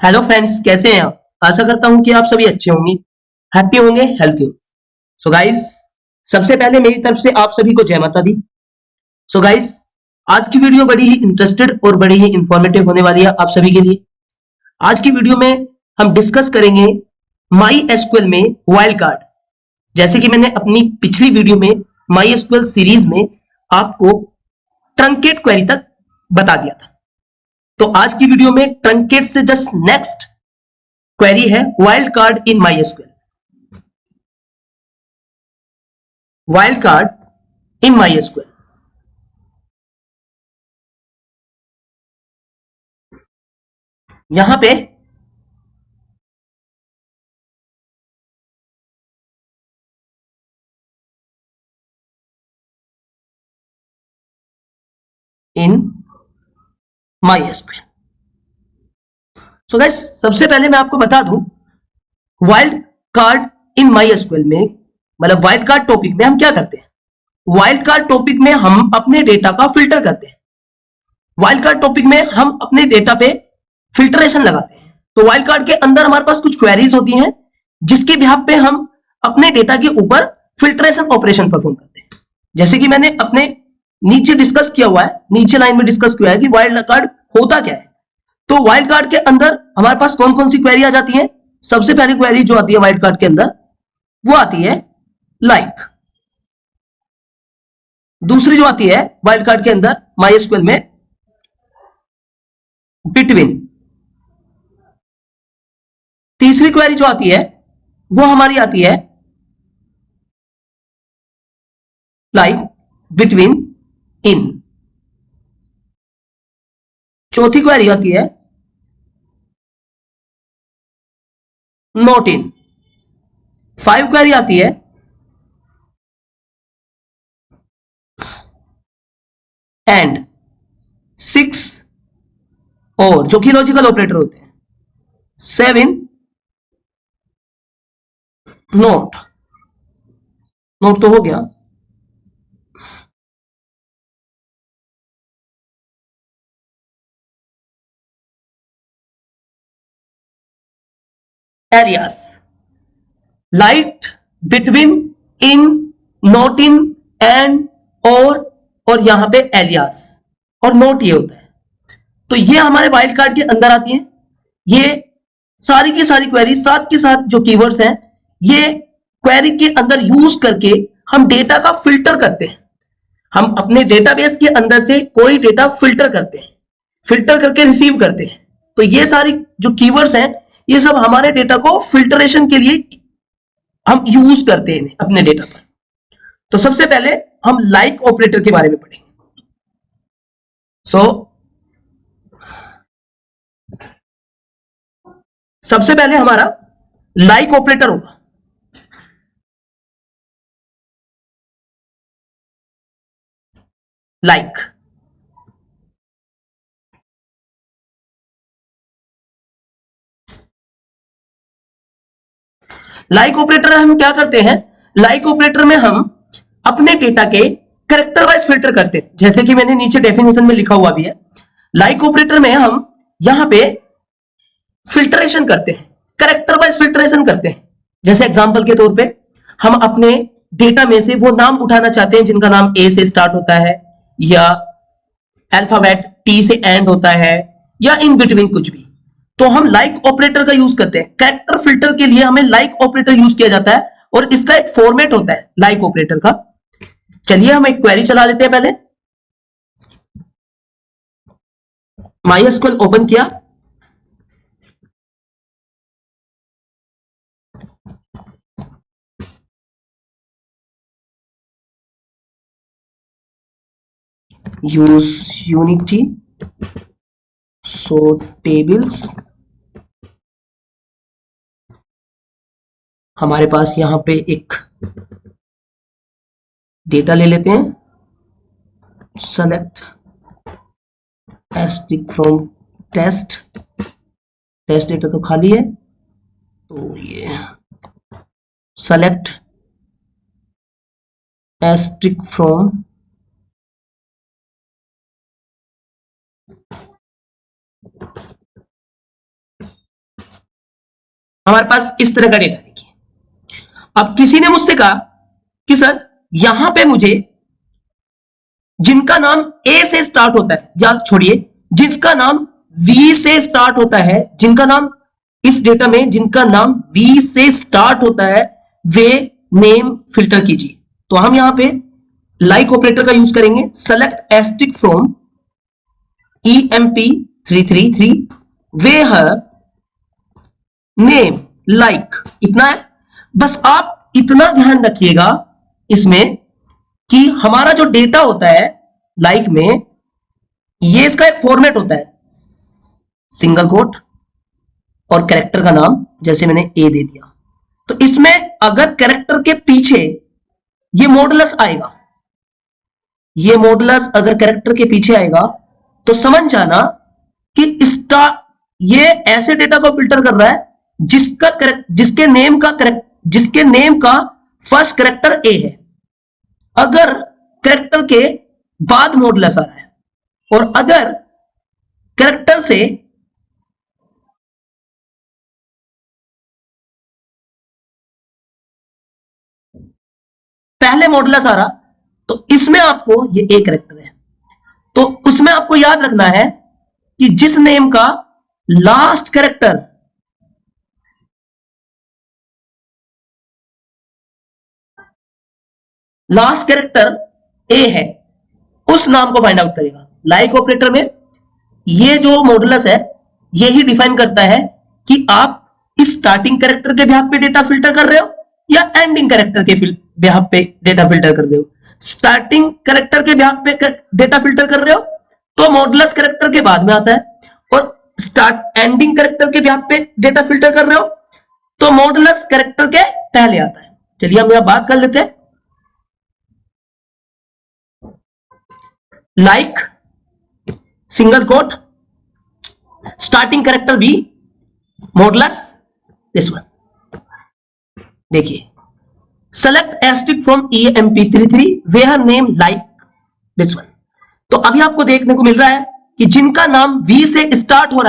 Hello friends, कैसे हैं आप? आशा करता हूं कि आप सभी अच्छे होंगे, हैप्पी होंगे, हेल्थी होंगे। सो गाइस, सबसे पहले मेरी तरफ से आप सभी को जय माता दी। सो गाइस, आज की वीडियो बड़ी ही इंटरेस्टेड और बड़ी ही इंफॉर्मेटिव होने वाली है आप सभी के लिए। आज की वीडियो में हम डिस्कस करेंगे माई एसक्यूएल में वाइल्ड कार्ड। जैसे कि मैंने अपनी पिछली वीडियो में माई एसक्यूएल सीरीज में आपको ट्रंकेट क्वेरी तक बता दिया था। तो आज की वीडियो में ट्रंकेट से जस्ट नेक्स्ट क्वेरी है wild card in my SQL. Wild card in my SQL. यहां पे इन माई एसक्यूएल। सो गाइस, सबसे पहले मैं आपको बता दूं wild card in my SQL में, मतलब वाइल्ड कार्ड टॉपिक में हम क्या करते हैं। वाइल्ड कार्ड टॉपिक में हम अपने डेटा का फिल्टर करते हैं। वाइल्ड कार्ड टॉपिक में हम अपने डेटा पे फिल्टरेशन लगाते हैं। तो वाइल्ड कार्ड के अंदर हमारे पास कुछ क्वेरीज होती हैं जिसके बिहाफ पे हम अपने डेटा के ऊपर फिल्ट्रेशन ऑपरेशन परफॉर्म करते हैं। जैसे कि मैंने अपने नीचे डिस्कस किया हुआ है, नीचे लाइन में डिस्कस किया है कि वाइल्ड कार्ड होता क्या है। तो वाइल्ड कार्ड के अंदर हमारे पास कौन कौन सी क्वेरी आ जाती है। सबसे पहली क्वेरी जो आती है वाइल्ड कार्ड के अंदर वो आती है लाइक। दूसरी जो आती है वाइल्ड कार्ड के अंदर माई एसक्यूएल में बिटवीन। तीसरी क्वेरी जो आती है वो हमारी आती है लाइक बिटवीन इन। चौथी क्वेरी आती है नॉट इन। फाइव क्वेरी आती है एंड। सिक्स और जो कि लॉजिकल ऑपरेटर होते हैं। Seven note. नोट तो हो गया। Areas light between in not in and और यहां पे एलियास और नोट ये होता है। तो ये हमारे वाइल्ड कार्ड के अंदर आती है। ये सारी की सारी क्वेरी साथ के साथ जो कीवर्ड्स हैं ये क्वेरी के अंदर यूज करके हम डेटा का फिल्टर करते हैं। हम अपने डेटाबेस के अंदर से कोई डेटा फिल्टर करते हैं, फिल्टर करके रिसीव करते हैं। तो ये सारी जो कीवर्ड्स हैं ये सब हमारे डेटा को फिल्टरेशन के लिए हम यूज करते हैं अपने डेटा पर। तो सबसे पहले हम लाइक ऑपरेटर के बारे में पढ़ेंगे। सो सबसे पहले हमारा लाइक ऑपरेटर होगा। लाइक लाइक ऑपरेटर हम क्या करते हैं। लाइक ऑपरेटर में हम अपने डेटा के करेक्टर वाइज फिल्टर करते हैं, जैसे कि मैंने नीचे डेफिनेशन में लिखा हुआ भी है। लाइक ऑपरेटर में हम यहां पे फिल्टरेशन करते हैं, करेक्टर वाइज फिल्टरेशन करते हैं। जैसे एग्जांपल के तौर पे हम अपने डेटा में से वो नाम उठाना चाहते हैं जिनका नाम ए से स्टार्ट होता है, या अल्फाबेट टी से एंड होता है, या इन बिटवीन कुछ भी। तो हम लाइक ऑपरेटर का यूज करते हैं। कैरेक्टर फिल्टर के लिए हमें लाइक ऑपरेटर यूज किया जाता है और इसका एक फॉर्मेट होता है लाइक ऑपरेटर का। चलिए हम एक क्वेरी चला लेते हैं। पहले माई एसक्यूएल ओपन किया, यूज यूनिटी सो टेबल्स। हमारे पास यहां पे एक डेटा ले लेते हैं। Select asterisk from test. Test data तो खाली है, तो ये सेलेक्ट एस्ट्रिक फ्रॉम हमारे पास इस तरह का डेटा देखिए। अब किसी ने मुझसे कहा कि सर यहां पे मुझे जिनका नाम ए से स्टार्ट होता है, या छोड़िए जिसका नाम वी से स्टार्ट होता है, जिनका नाम इस डेटा में जिनका नाम वी से स्टार्ट होता है, वे नेम फिल्टर कीजिए। तो हम यहां पे लाइक ऑपरेटर का यूज करेंगे, select asterisk from EMP333 way her name like, इतना है बस। आप इतना ध्यान रखिएगा इसमें कि हमारा जो डेटा होता है लाइक में, ये इसका एक फॉर्मेट होता है, सिंगल कोट और कैरेक्टर का नाम, जैसे मैंने ए दे दिया। तो इसमें अगर कैरेक्टर के पीछे ये मॉडुलस आएगा, ये मॉडुलस अगर कैरेक्टर के पीछे आएगा तो समझ जाना कि ये ऐसे डेटा को फिल्टर कर रहा है जिसके नेम का फर्स्ट कैरेक्टर ए है। अगर कैरेक्टर के बाद मॉडुलस आ रहा है और अगर कैरेक्टर से पहले मॉडुलस आ रहा, तो इसमें आपको ये ए कैरेक्टर है, तो उसमें आपको याद रखना है कि जिस नेम का लास्ट कैरेक्टर ए है, उस नाम को फाइंड आउट करेगा। लाइक ऑपरेटर में ये जो मॉडुलस है यही डिफाइन करता है कि आप स्टार्टिंग कैरेक्टर के बिहाफ पे डेटा फिल्टर कर रहे हो या एंडिंग कैरेक्टर के बिहाफ पे डेटा फिल्टर कर रहे हो। स्टार्टिंग कैरेक्टर के बिहाफ पे डेटा फिल्टर कर रहे हो तो मॉडुलस कैरेक्टर के बाद में आता है, और एंडिंग कैरेक्टर के बिहाफ पे डेटा फिल्टर कर रहे हो तो मॉडुलस कैरेक्टर के पहले आता है। चलिए हम यहां बात कर लेते हैं। Like single quote starting character B modulus this one. देखिए select asterisk from EMP33 where name like this one. तो अभी आपको देखने को मिल रहा है कि जिनका नाम वी से स्टार्ट हो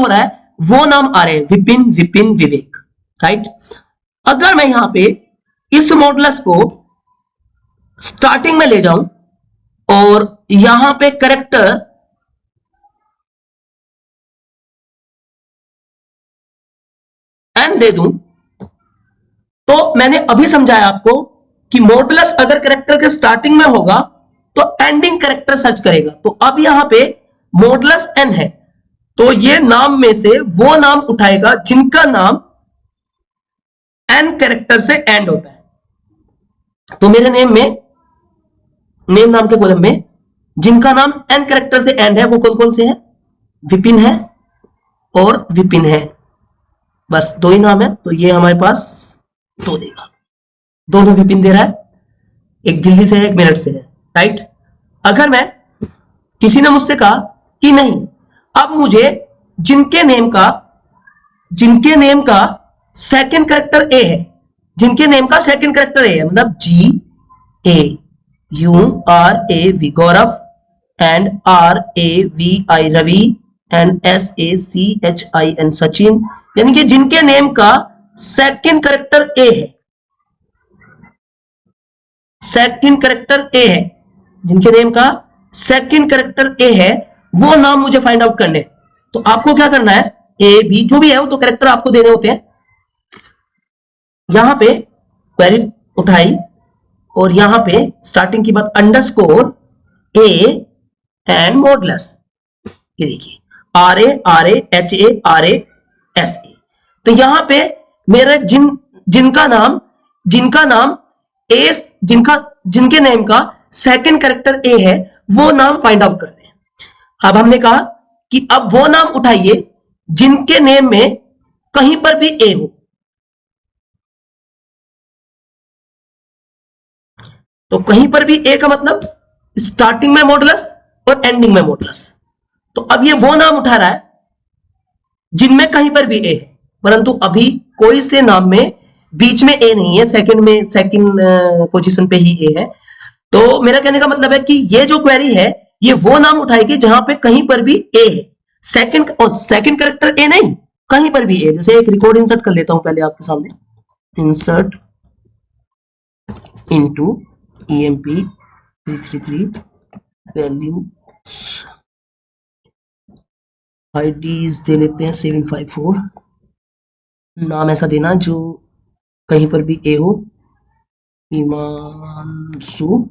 रहा है, वो नाम आ रहे हैं विपिन, विपिन, विवेक, राइट। अगर मैं यहां पे इस मॉडुलस को स्टार्टिंग में ले जाऊं और यहां पे कैरेक्टर एन दे दूं, तो मैंने अभी समझाया आपको कि मॉडुलस अगर कैरेक्टर के स्टार्टिंग में होगा तो एंडिंग कैरेक्टर सर्च करेगा। तो अब यहां पे मॉडुलस एन है, तो ये नाम में से वो नाम उठाएगा जिनका नाम एन कैरेक्टर से एंड होता है। तो मेरे नेम नाम के कॉलम में जिनका नाम एन कैरेक्टर से एंड है वो कौन कौन से हैं? विपिन है और विपिन है, बस दो ही नाम है। तो ये हमारे पास दो देगा, दोनों विपिन दे रहा है, एक दिल्ली से है एक मेरठ से है, राइट। अगर मैं किसी ने मुझसे कहा कि नहीं अब मुझे जिनके नेम का सेकंड कैरेक्टर ए है, जिनके नेम का सेकंड कैरेक्टर ए है, मतलब GAURAV Gaurav and RAVI Ravi and SACHIN Sachin, यानी कि जिनके नेम का सेकंड कैरेक्टर ए है, जिनके नेम का सेकंड कैरेक्टर ए है, वो नाम मुझे फाइंड आउट करने। तो आपको क्या करना है, ए बी जो भी है वो तो कैरेक्टर आपको देने होते हैं। यहां पे क्वेरी उठाई और यहां पे स्टार्टिंग की बात अंडरस्कोर ए एंड मॉडुलस, ये देखिए RARAHARASA। तो यहां पे मेरे जिनका नाम ए, जिनके नेम का सेकंड कैरेक्टर ए है वो नाम फाइंड आउट कर रहे हैं। अब हमने कहा कि अब वो नाम उठाइए जिनके नेम में कहीं पर भी ए हो। तो कहीं पर भी ए का मतलब स्टार्टिंग में मॉडुलस और एंडिंग में मॉडुलस। तो अब ये वो नाम उठा रहा है जिनमें कहीं पर भी ए है, परंतु अभी कोई से नाम में बीच में ए नहीं है, सेकंड पोजीशन पे ही ए है। तो मेरा कहने का मतलब है कि ये जो क्वेरी है ये वो नाम उठाएगी जहां पे कहीं पर भी ए है, सेकंड कैरेक्टर ए नहीं, कहीं पर भी ए, जैसे एक रिकॉर्ड इंसर्ट कर लेता हूं पहले आपके सामने, insert into emp 333 value IDs दे लेते हैं 754, नाम ऐसा देना जो कहीं पर भी ए हो, हिमांशु,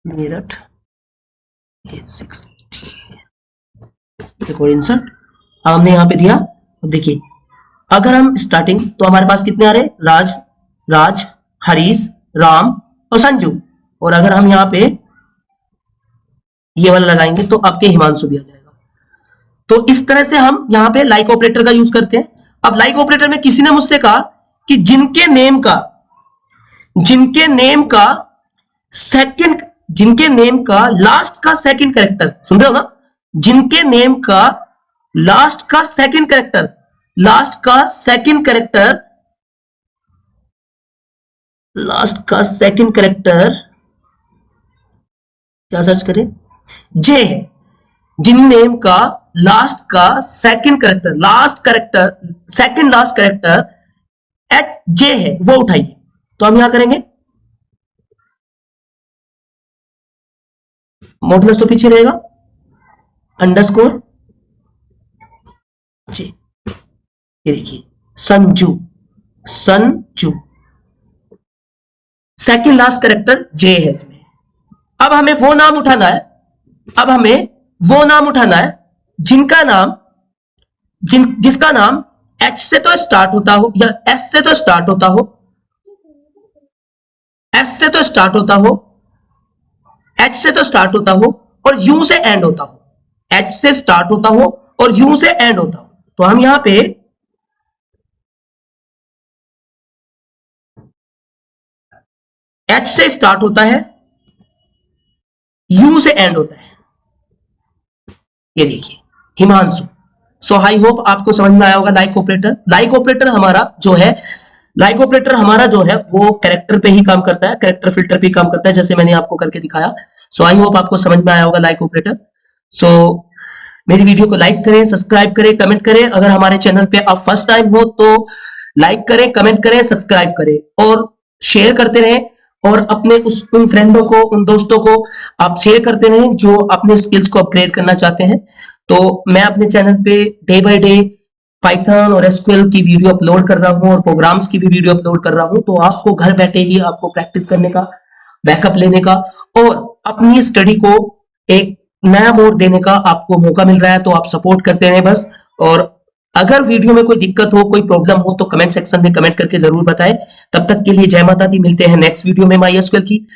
मेरठ 860, रिकॉर्ड इंसर्ट हमने यहां पे दिया। अब देखिए अगर हम स्टार्टिंग, तो हमारे पास कितने आ रहे, राज, राज, हरीश, राम और संजू, और अगर हम यहाँ पे ये वाला लगाएंगे तो आपके हिमांशु भी आ जाएगा। तो इस तरह से हम यहाँ पे लाइक ऑपरेटर का यूज करते हैं। अब लाइक ऑपरेटर में किसी ने मुझसे कहा कि जिनके नेम का लास्ट का सेकंड कैरेक्टर, सुन रहे हो ना, जिनके नेम का लास्ट का सेकंड कैरेक्टर क्या सर्च करें, जे है, जिन नेम का लास्ट का सेकंड कैरेक्टर एच जे है वो उठाइए। तो हम यहां करेंगे, मॉडुलस तो पीछे रहेगा, अंडरस्कोर जे, ये देखिए संजू, सेकंड लास्ट कैरेक्टर जे है इसमें। अब हमें वो नाम उठाना है, जिनका नाम जिसका नाम एच से तो स्टार्ट होता हो या एस से तो स्टार्ट होता हो, एच से तो स्टार्ट होता हो और यू से एंड होता हो, एच से स्टार्ट होता हो और यू से एंड होता हो। तो हम यहां पे एच से स्टार्ट होता है, यू से एंड होता है, ये देखिए हिमांशु। सो आई होप आपको समझ में आया होगा लाइक ऑपरेटर हमारा जो है वो कैरेक्टर पे ही काम करता है, कैरेक्टर फिल्टर पे ही काम करता है, जैसे मैंने आपको करके दिखाया। सो आई होप आपको समझ में आया होगा लाइक ऑपरेटर। सो मेरी वीडियो को लाइक करें, सब्सक्राइब करें, कमेंट करें। अगर हमारे चैनल पे आप फर्स्ट टाइम हो तो लाइक करें, कमेंट करें, सब्सक्राइब करें और शेयर करते रहें, और अपने उन फ्रेंडों को, उन दोस्तों को आप शेयर करते रहें जो अपने स्किल्स को अपग्रेड करना चाहते हैं। तो मैं अपने चैनल पे डे बाय डे पाइथन और एसक्यूएल की वीडियो अपलोड कर रहा हूं और प्रोग्राम्स की भी वीडियो अपलोड कर रहा हूं। तो आपको घर बैठे ही आपको प्रैक्टिस करने का, बैकअप लेने का और अपनी स्टडी को एक नया मोड़ देने का आपको मौका मिल रहा है। तो आप सपोर्ट करते रहें बस। और अगर वीडियो में कोई दिक्कत हो, कोई प्रॉब्लम हो तो कमेंट सेक्शन में कमेंट करके जरूर बताएं। तब तक के लिए जय माता दी, मिलते हैं नेक्स्ट वीडियो में MySQL की।